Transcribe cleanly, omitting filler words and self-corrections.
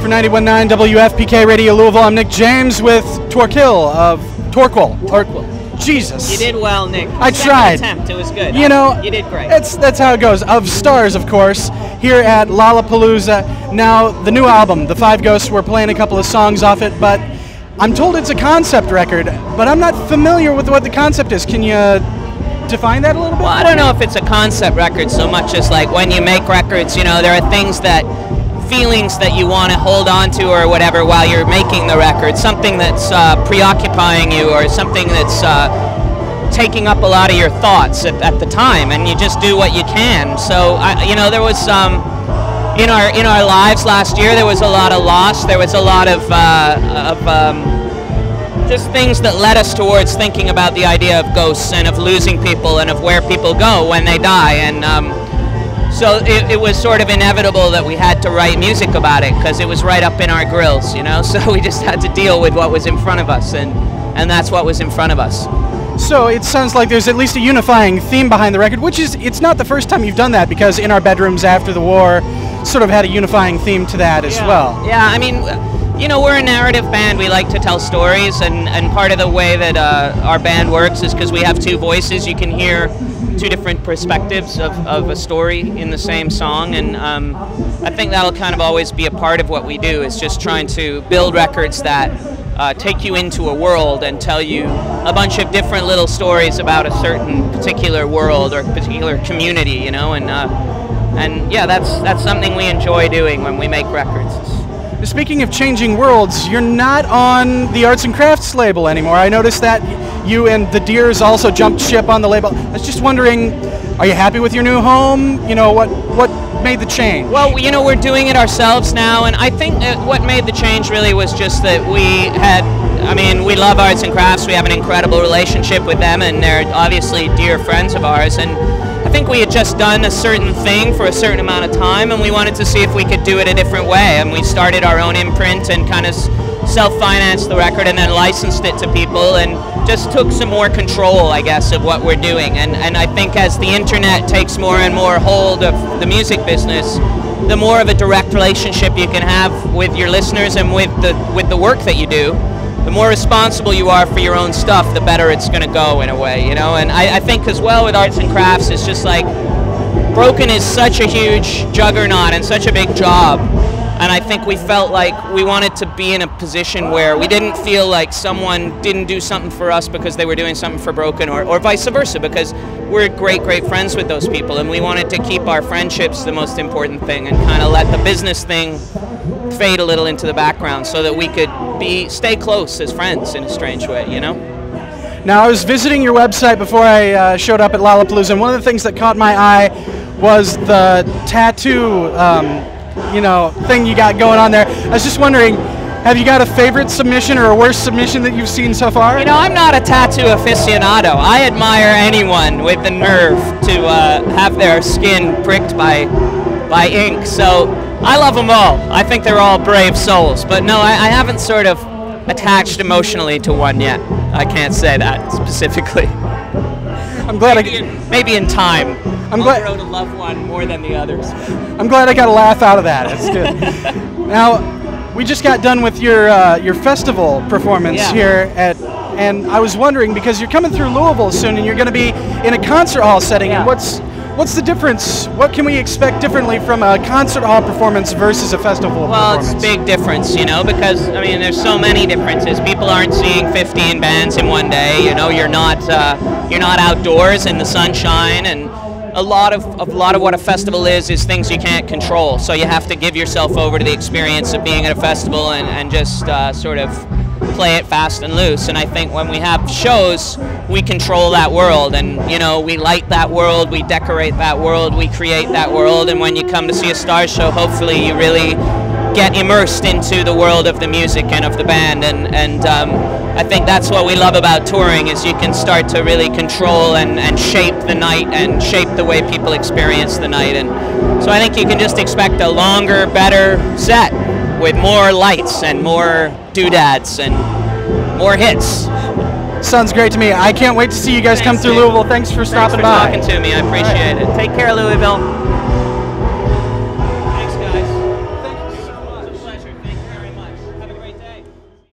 For 91.9 WFPK Radio Louisville, I'm Nick James with Torquil. Jesus. You did well, Nick. I tried. Attempt. It was good. You know, you did great. That's how it goes. Of Stars, of course, here at Lollapalooza. Now, the new album, The Five Ghosts, we're playing a couple of songs off it, but I'm told it's a concept record, but I'm not familiar with what the concept is. Can you define that a little bit? Well, I don't know if it's a concept record so much as like when you make records, you know, there are things that feelings that you want to hold on to or whatever while you're making the record, something that's preoccupying you or something that's taking up a lot of your thoughts at the time, and you just do what you can. So you know, there was in our lives last year, there was a lot of loss. There was a lot of just things that led us towards thinking about the idea of ghosts and of losing people and of where people go when they die. And so it was sort of inevitable that we had to write music about it because it was right up in our grills, you know? So we just had to deal with what was in front of us, and that's what was in front of us. So it sounds like there's at least a unifying theme behind the record, which is, it's not the first time you've done that, because In Our Bedrooms After the War sort of had a unifying theme to that as well. Yeah, I mean, you know, we're a narrative band. We like to tell stories, and part of the way that our band works is because we have two voices. You can hear two different perspectives of a story in the same song, and I think that'll kind of always be a part of what we do, is just trying to build records that take you into a world and tell you a bunch of different little stories about a certain particular world or particular community, you know, and yeah, that's something we enjoy doing when we make records. Speaking of changing worlds, you're not on the Arts and Crafts label anymore. I noticed that you and the Deers also jumped ship on the label. I was just wondering, are you happy with your new home? You know, what made the change? Well, you know, we're doing it ourselves now, and I think that what made the change really was just that we love Arts and Crafts. We have an incredible relationship with them, and they're obviously dear friends of ours, and I think we had just done a certain thing for a certain amount of time, and we wanted to see if we could do it a different way, and we started our own imprint and kind of self-financed the record and then licensed it to people and just took some more control, I guess, of what we're doing. And I think as the internet takes more and more hold of the music business, the more of a direct relationship you can have with your listeners and with the work that you do, the more responsible you are for your own stuff, the better it's going to go in a way, you know. And I think as well with Arts and Crafts, it's just like Broken is such a huge juggernaut and such a big job. And I think we felt like we wanted to be in a position where we didn't feel like someone didn't do something for us because they were doing something for Broken, or vice versa, because we're great friends with those people, and we wanted to keep our friendships the most important thing and kind of let the business thing fade a little into the background so that we could stay close as friends in a strange way, you know? Now, I was visiting your website before I showed up at Lollapalooza, and one of the things that caught my eye was the tattoo thing you got going on there. I was just wondering, have you got a favorite submission or a worst submission that you've seen so far? You know, I'm not a tattoo aficionado. I admire anyone with the nerve to have their skin pricked by ink, so I love them all. I think they're all brave souls, but no, I haven't sort of attached emotionally to one yet. I can't say that specifically. I'm glad maybe in time. I'm glad I'll grow to love one more than the others. I'm glad I got a laugh out of that. That's good. Now, we just got done with your festival performance here and I was wondering, because you're coming through Louisville soon and you're going to be in a concert hall setting. And what's the difference? What can we expect differently from a concert hall performance versus a festival performance? Well, it's a big difference, you know, because I mean, there's so many differences. People aren't seeing 15 bands in one day. You know, you're not outdoors in the sunshine, and a lot of what a festival is things you can't control. So you have to give yourself over to the experience of being at a festival and just sort of play it fast and loose. And I think when we have shows, we control that world, and you know, we light that world, we decorate that world, we create that world. And when you come to see a Stars show, hopefully you really get immersed into the world of the music and of the band. And I think that's what we love about touring, is you can start to really control and shape the night and shape the way people experience the night. And so I think you can just expect a longer, better set with more lights and more doodads and more hits. Sounds great to me. I can't wait to see you guys come through Louisville. Thanks for stopping by. Thanks for talking to me. I appreciate it. Take care, Louisville.